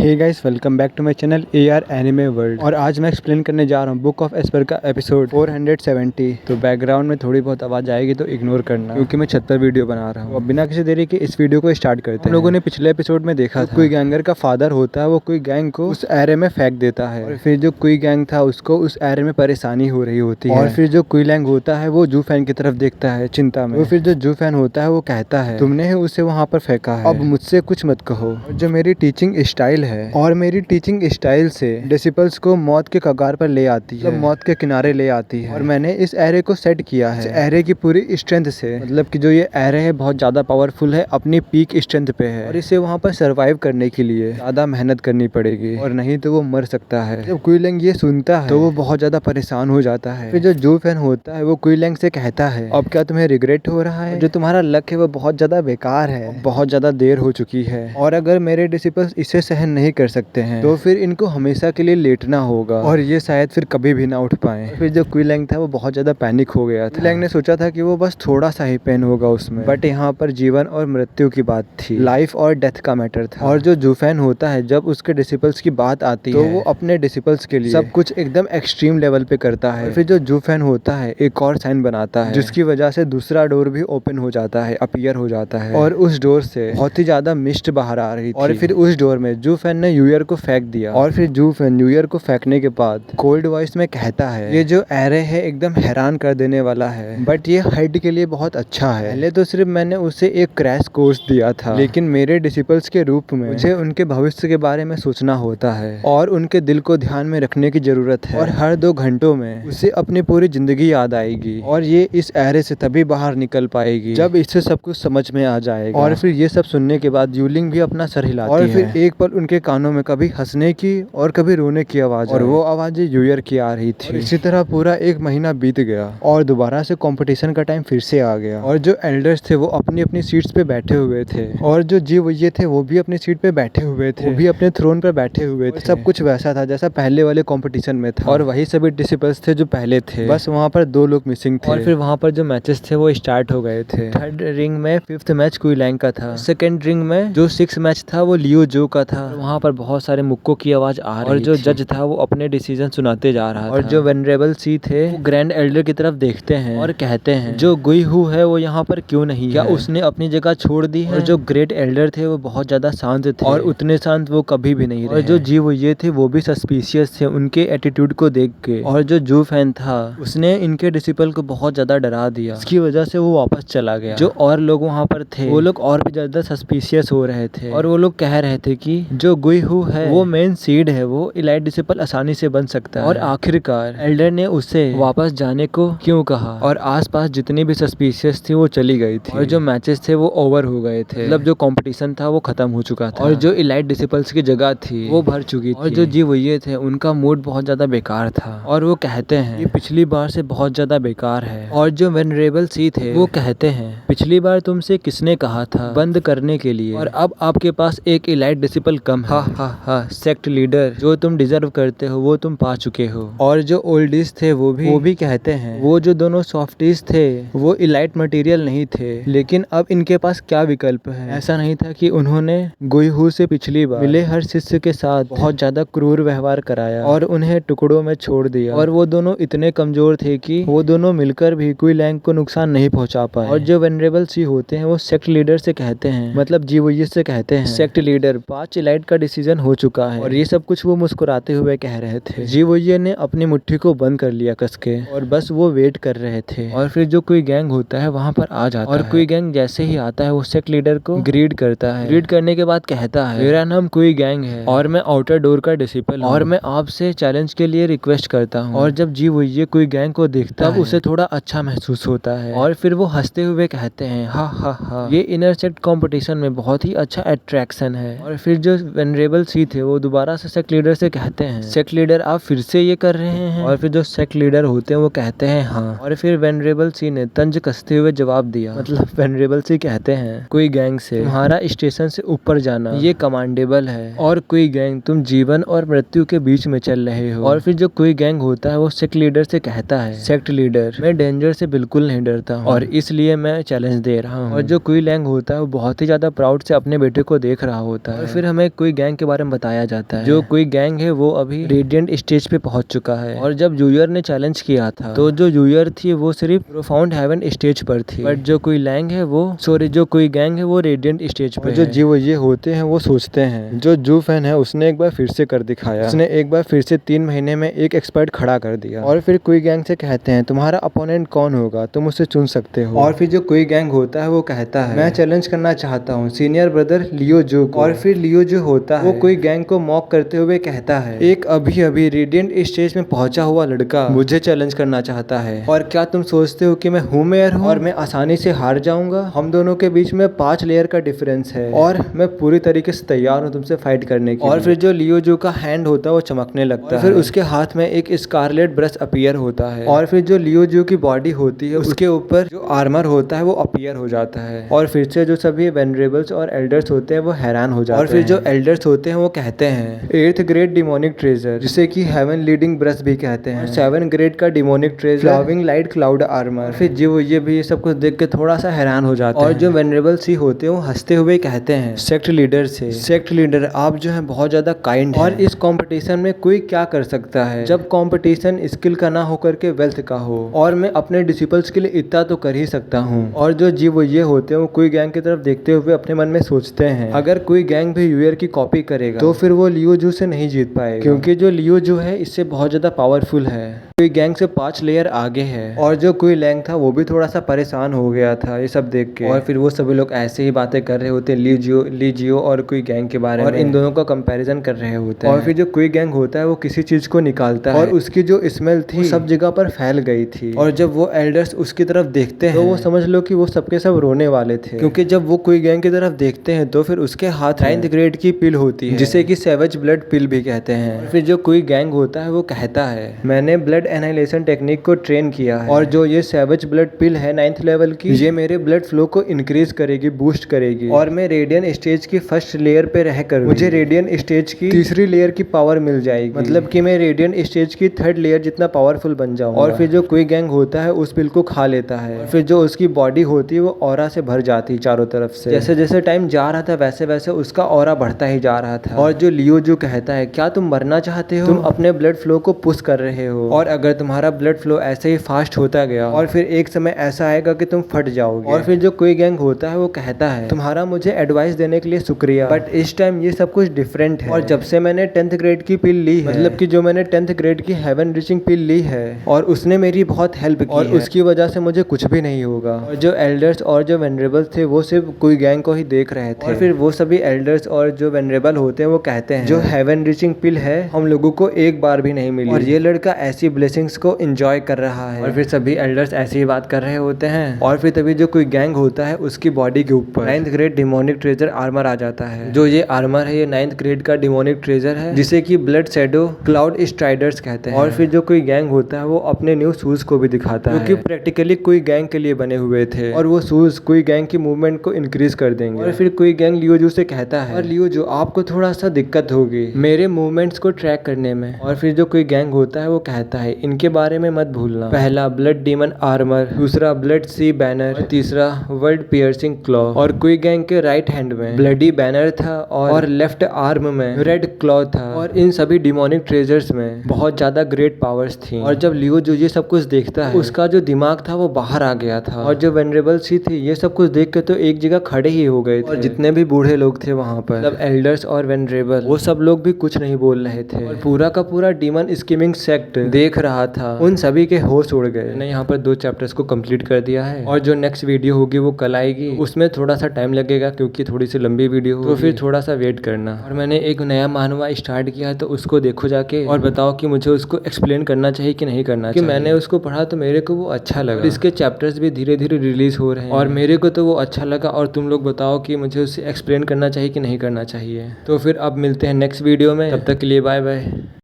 Hey guys, welcome back to my channel AR anime world. और आज मैं explain करने जा रहा हूँ बुक ऑफ एस्पर का एपिसोड 470। तो बैकग्राउंड में थोड़ी बहुत आवाज आएगी तो इग्नोर करना, क्योंकि मैं छत पर वीडियो बना रहा हूँ। अब बिना किसी देरी के इस वीडियो को स्टार्ट करते हैं। हम लोगों ने पिछले एपिसोड में देखा था कोई गैंगर का फादर होता है, वो कोई गैंग को उस एरे में फेंक देता है और फिर जो कोई गैंग था उसको उस एरे में परेशानी हो रही होती है। और फिर जो कोई लैंग होता है वो जूफैन की तरफ देखता है चिंता में। फिर जो जूफैन होता है वो कहता है तुमने ही उसे वहाँ पर फेंका है, अब मुझसे कुछ मत कहो। जो मेरी टीचिंग स्टाइल है और मेरी टीचिंग स्टाइल से डिसिपल्स को मौत के कगार पर ले आती है, मौत के किनारे ले आती है। और मैंने इस एरे को सेट किया है एरे की पूरी स्ट्रेंथ से, मतलब कि जो ये एरे है बहुत ज्यादा पावरफुल है, अपनी पीक स्ट्रेंथ पे है और इसे वहाँ पर सरवाइव करने के लिए ज्यादा मेहनत करनी पड़ेगी और नहीं तो वो मर सकता है। जब कुईलैंग ये सुनता है तो वो बहुत ज्यादा परेशान हो जाता है। फिर जो जूफैन होता है वो कुईलैंग से कहता है अब क्या तुम्हें रिग्रेट हो रहा है? जो तुम्हारा लक है वो बहुत ज्यादा बेकार है, बहुत ज्यादा देर हो चुकी है और अगर मेरे डिसिपल्स इसे सहन नहीं कर सकते हैं तो फिर इनको हमेशा के लिए लेटना होगा और ये शायद फिर कभी भी ना उठ पाए। फिर जो कुईलैंग था वो बहुत ज्यादा पैनिक हो गया था। कुईलैंग ने सोचा था कि वो बस थोड़ा सा ही पेन होगा उसमें, बट यहाँ पर जीवन और मृत्यु की बात थी, लाइफ और डेथ का मैटर था। और जो जूफैन होता है जब उसके डिसिपल्स की बात आती है तो वो अपने डिसिपल्स के लिए सब कुछ एकदम एक्सट्रीम लेवल पे करता है। फिर जो जूफैन होता है एक और साइन बनाता है जिसकी वजह से दूसरा डोर भी ओपन हो जाता है, अपीयर हो जाता है और उस डोर से बहुत ही ज्यादा मिस्ट बाहर आ रही थी। और फिर उस डोर में जूफैन ने यूयर को फेंक दिया और फिर जूफैन यूयर को फेंकने के बाद कोल्ड वॉइस में कहता है ये जो एरे है एकदम हैरान कर देने वाला है, बट ये हाइड के लिए बहुत अच्छा है। पहले तो सिर्फ मैंने उसे एक क्रैश कोर्स दिया था, लेकिन मेरे डिसिपल्स के रूप में मुझे उनके भविष्य के बारे में सोचना होता है और उनके दिल को ध्यान में रखने की जरूरत है। और हर 2 घंटों में उसे अपनी पूरी जिंदगी याद आएगी और ये इस एरे से तभी बाहर निकल पाएगी जब इससे सब कुछ समझ में आ जाएगा। और फिर ये सब सुनने के बाद यूलिंग भी अपना सर हिलाती है और फिर एक पल उनके कानों में कभी हंसने की और कभी रोने की आवाज, और वो आवाजें यूयर की आ रही थी। इसी तरह पूरा 1 महीना बीत गया और दोबारा से कंपटीशन का टाइम फिर से आ गया और जो एल्डर्स थे वो अपनी अपनी सीट्स पे बैठे हुए थे और जो जीवोये थे वो भी अपनी सीट पे बैठे हुए थे, वो भी अपने थ्रोन पे बैठे हुए थे। सब कुछ वैसा था जैसा पहले वाले कंपटीशन में था और वही सभी डिसिपल्स थे जो पहले थे, बस वहाँ पर 2 लोग मिसिंग थे। और फिर वहाँ पर जो मैचेस थे वो स्टार्ट हो गए थे। 3rd रिंग में 5th मैच कुईलैंग का था, 2nd रिंग में जो 6th मैच था वो लियो जो का था। वहाँ पर बहुत सारे मुक्कों की आवाज आ रही थी और जो जज था वो अपने डिसीजन सुनाते जा रहा था। और जो वेनरेबल सी थे वो ग्रैंड एल्डर की तरफ देखते हैं और कहते हैं जो गुई हु है वो यहाँ पर क्यों नहीं है, क्या उसने अपनी जगह छोड़ दी है? और जो ग्रेट एल्डर थे वो बहुत ज्यादा शांत थे और उतने शांत वो कभी भी नहीं रहे। और जो जीव ये थे वो भी सस्पिशियस थे उनके एटीट्यूड को देख के। और जो जू फैन था उसने इनके डिसिपल को बहुत ज्यादा डरा दिया, इसकी वजह से वो वापस चला गया। जो और लोग वहाँ पर थे वो लोग और भी ज्यादा सस्पिशियस हो रहे थे और वो लोग कह रहे थे कि जो गुई हु है वो मेन सीड है, वो इलाइट डिसिपल आसानी से बन सकता है। और आखिरकार एल्डर ने उसे वापस जाने को क्यों कहा और आसपास जितनी भी सस्पिशियस थी वो चली गई थी और जो मैचेस थे वो ओवर हो गए थे, मतलब जो कंपटीशन था वो खत्म हो चुका था और जो इलाइट डिसिपल्स की जगह थी वो भर चुकी थी। और जो जीवोये थे उनका मूड बहुत ज्यादा बेकार था और वो कहते हैं ये पिछली बार से बहुत ज्यादा बेकार है। और जो वेनरेबल सी थे वो कहते हैं पिछली बार तुमसे किसने कहा था बंद करने के लिए और अब आपके पास एक इलाइट डिसिपल कम है। हा सेक्ट लीडर, जो तुम डिजर्व करते हो वो तुम पा चुके हो। और जो ओल्डीज थे वो भी कहते हैं वो जो दोनों सॉफ्टीज थे वो इलाइट मटेरियल नहीं थे, लेकिन अब इनके पास क्या विकल्प है। ऐसा नहीं था कि उन्होंने गुई हु से पिछली बार मिले हर शिष्य के साथ बहुत ज्यादा क्रूर व्यवहार कराया और उन्हें टुकड़ों में छोड़ दिया और वो दोनों इतने कमजोर थे कि वो दोनों मिलकर भी कुईलैंग को नुकसान नहीं पहुंचा पाए। और जो वेनरेबल सी होते हैं वो सेक्ट लीडर से कहते हैं, मतलब जीवोये से कहते हैं सेक्ट लीडर 5 इलाइट का डिसीजन हो चुका है। और ये सब कुछ वो मुस्कुराते हुए कह रहे थे। जीवोये ने अपनी मुट्ठी को बंद कर लिया कस के और बस वो वेट कर रहे थे। और फिर जो कोई गैंग होता है वहाँ पर आ जाता है और कोई गैंग जैसे ही आता है वो सेक्ट लीडर को ग्रीड करता है। ग्रीड करने के बाद कहता है मेरा नाम कोई गैंग है और मैं आउटर डोर का डिसिपल हूं और मैं आपसे चैलेंज के लिए रिक्वेस्ट करता हूँ। और जब जीवोये कोई गैंग को देखता है उसे थोड़ा अच्छा महसूस होता है और फिर वो हंसते हुए कहते हैं हा ये इनर सेक्ट कॉम्पिटिशन में बहुत ही अच्छा अट्रैक्शन है। और फिर जो वेनरेबल सी थे वो दोबारा से सेक्ट लीडर से कहते हैं सेक्ट लीडर आप फिर से ये कर रहे हैं? और फिर जो सेक्ट लीडर होते हैं वो कहते हैं हाँ। और फिर वेनरेबल सी ने तंज कसते हुए जवाब दिया, मतलब वेनरेबल सी कहते हैं कोई गैंग से तुम्हारा स्टेशन से ऊपर जाना ये कमांडेबल है और कोई गैंग तुम जीवन और मृत्यु के बीच में चल रहे हो। और फिर जो कोई गैंग होता है वो सेक्ट लीडर से कहता है सेक्ट लीडर मैं डेंजर से बिल्कुल नहीं डरता हूँ और इसलिए मैं चैलेंज दे रहा हूँ। और जो कोई लैंग होता है वो बहुत ही ज्यादा प्राउड से अपने बेटे को देख रहा होता है। और फिर हमें कोई गैंग के बारे में बताया जाता है। जो कोई गैंग है वो अभी रेडिएंट स्टेज पे पहुंच चुका है और जब यूयर ने चैलेंज किया था तो जो यूयर थी वो सिर्फ प्रोफाउंड हेवन स्टेज पर थी, बट जो कोई गैंग है वो रेडिएंट स्टेज पर। जो जीव ये होते हैं वो सोचते हैं। जो जू फैन है उसने एक बार फिर से कर दिखाया। उसने एक बार फिर से 3 महीने में एक एक्सपर्ट खड़ा कर दिया और फिर कोई गैंग से कहते हैं तुम्हारा अपोनेंट कौन होगा, तुम उससे चुन सकते हो। और फिर जो कोई गैंग होता है वो कहता है मैं चैलेंज करना चाहता हूँ सीनियर ब्रदर लियो जू को। और फिर लियो जो होता है वो कोई गैंग को मॉक करते हुए कहता है एक अभी अभी रेडिएंट स्टेज में पहुंचा हुआ लड़का मुझे चैलेंज करना चाहता है और क्या तुम सोचते हो कि मैं हूँ मेयर हूँ और मैं आसानी से हार जाऊंगा। हम दोनों के बीच में 5 लेयर का डिफरेंस है और मैं पूरी तरीके से तैयार हूँ तुमसे फाइट करने के लिए। और फिर जो लियो जू का हैंड होता है वो चमकने लगता है। फिर उसके हाथ में एक स्कारलेट ब्रश अपीयर होता है और फिर जो लियो जू की बॉडी होती है उसके ऊपर जो आर्मर होता है वो अपीयर हो जाता है और फिर से जो सभी वेनरेबल्स और एल्डर्स होते हैं वो हैरान हो जाते हैं। और फिर जो एल्डर्स होते हैं वो कहते हैं 8th ग्रेड डिमोनिक ट्रेजर जिसे कि हेवन लीडिंग ब्रश भी कहते हैं, 7 ग्रेड का demonic treasure flowing light cloud armour. फिर जो ये भी सब कुछ देख के थोड़ा सा हैरान हो जाते हैं। और जो वेनरेबल सी होते हैं वो हंसते हुए कहते हैं सेक्ट लीडर से सेक्ट लीडर आप जो है बहुत ज्यादा काइंड और इस कंपटीशन में कोई क्या कर सकता है जब कंपटीशन स्किल का ना होकर के वेल्थ का हो और मैं अपने डिसिपल्स के लिए इतना तो कर ही सकता हूँ। और जो जीव ये होते हैं वो कोई गैंग की तरफ देखते हुए अपने मन में सोचते हैं अगर कोई गैंग भी यूयर की कॉपी करेगा तो फिर वो लियो जू से नहीं जीत पाएगा क्योंकि जो लियो जू है इससे बहुत ज्यादा पावरफुल है, कोई गैंग से 5 लेयर आगे है। और जो कोई गैंग था वो भी थोड़ा सा परेशान हो गया था ये सब देख के। और फिर वो सभी लोग ऐसे ही बातें कर रहे होते हैं लीजियो और कोई गैंग के बारे में और इन दोनों का कंपैरिजन कर रहे होते हैं। और फिर जो कोई गैंग होता है वो किसी चीज को निकालता है और उसकी जो स्मेल थी सब जगह पर फैल गई थी और जब वो एल्डर्स उसकी तरफ देखते हैं तो वो समझ लो कि वो सबके सब रोने वाले थे क्योंकि जब वो कोई गैंग की तरफ देखते हैं तो फिर उसके हाथ 9th ग्रेड की पिल होती है जिसे कि सेवेज ब्लड पिल भी कहते हैं। फिर जो कोई गैंग होता है वो कहता है मैंने ब्लड एनाइलेशन टेक्निक को ट्रेन किया है और जो ये सेवेज ब्लड पिल है 9th लेवल की ये मेरे ब्लड फ्लो को इंक्रीज करेगी, बूस्ट करेगी और मैं रेडियन स्टेज की फर्स्ट लेयर पे रहकर मुझे रेडियन स्टेज की 3री लेयर की पावर मिल जाएगी, मतलब कि मैं रेडियन स्टेज की 3rd लेयर जितना पावरफुल बन जाऊंगा। और फिर जो कोई गैंग होता है उस पिल को खा लेता है और फिर जो उसकी बॉडी होती है वो ऑरा से भर जाती है चारों तरफ से। जैसे जैसे टाइम जा रहा था वैसे वैसे उसका ऑरा बढ़ता ही जा रहा था। और जो लियो जो कहता है क्या तुम मरना चाहते हो, तुम अपने ब्लड फ्लो को पुश कर रहे हो और अगर तुम्हारा ब्लड फ्लो ऐसे ही फास्ट होता गया और फिर एक समय ऐसा आएगा कि तुम फट जाओगे। और फिर जो कोई गैंग होता है वो कहता है तुम्हारा मुझे एडवाइस देने के लिए शुक्रिया बट इस टाइम ये सब कुछ डिफरेंट है और जब से मैंने 10th ग्रेड की पिल ली है, मतलब कि जो मैंने 10th ग्रेड की हेवन रीचिंग पिल ली है और उसने मेरी बहुत हेल्प की और उसकी वजह से मुझे कुछ भी नहीं होगा। और जो एल्डर्स और जो वेनरेबल थे वो सिर्फ कोई गैंग को ही देख रहे थे और फिर वो सभी एल्डर्स और जो वेनरेबल होते हैं वो कहते हैं जो हेवन रीचिंग पिल है हम लोगों को एक बार भी नहीं मिली और ये लड़का ऐसी ब्लेसिंग्स को एंजॉय कर रहा है। और फिर सभी एल्डर्स ऐसी ही बात कर रहे होते हैं और फिर तभी जो कोई गैंग होता है उसकी बॉडी के ऊपर 9th grade demonic treasure armour आ जाता है। जो ये आर्मर है ये 9th ग्रेड का डिमोनिक ट्रेजर है जिसे कि ब्लड शैडो क्लाउड स्ट्राइडर्स कहते हैं। और फिर जो कोई गैंग होता है वो अपने न्यू शूज को भी दिखाता है जो कि प्रैक्टिकली कोई गैंग के लिए बने हुए थे और वो शूज कोई गैंग की मूवमेंट को इंक्रीज कर देंगे। और फिर कोई गैंग लियो जू से कहता है और लियो जू आपको थोड़ा सा दिक्कत होगी मेरे मूवमेंट्स को ट्रैक करने में। और फिर जो कोई गैंग होता है वो कहता है इनके बारे में मत भूलना, पहला ब्लड डीमन आर्मर, दूसरा ब्लड सी बैनर, तीसरा वर्ल्ड पियर्सिंग क्लॉ। और कोई गैंग के राइट हैंड में ब्लडी बैनर था और लेफ्ट आर्म में रेड क्लॉ था और इन सभी डिमोनिक ट्रेजर्स में बहुत ज्यादा ग्रेट पावर्स थी। और जब लियो जो ये सब कुछ देखता है उसका जो दिमाग था वो बाहर आ गया था और जो वेनरेबल सी थी ये सब कुछ देख के तो एक जगह खड़े ही हो गए थे और जितने भी बूढ़े लोग थे वहां पर मतलब एल्डर्स और वेनरेबल वो सब लोग भी कुछ नहीं बोल रहे थे और पूरा का पूरा डीमन स्कीमिंग सेक्ट देख रहा था। उन सभी के होश उड़ गए। मैंने यहाँ पर 2 चैप्टर्स को कंप्लीट कर दिया है और जो नेक्स्ट वीडियो होगी वो कल आएगी, उसमें थोड़ा सा टाइम लगेगा क्योंकि थोड़ी सी लंबी वीडियो होगी तो फिर थोड़ा सा वेट करना। और मैंने एक नया मानवा स्टार्ट किया है तो उसको देखो जाके और बताओ कि मुझे उसको एक्सप्लेन करना चाहिए कि नहीं करना चाहिए। मैंने उसको पढ़ा तो मेरे को वो अच्छा लगा, इसके चैप्टर्स भी धीरे धीरे रिलीज हो रहे हैं और मेरे को तो वो अच्छा लगा। और तुम लोग बताओ कि मुझे उसे एक्सप्लेन करना चाहिए कि नहीं करना चाहिए। तो फिर अब मिलते हैं नेक्स्ट वीडियो में, तब तक के लिए बाय बाय।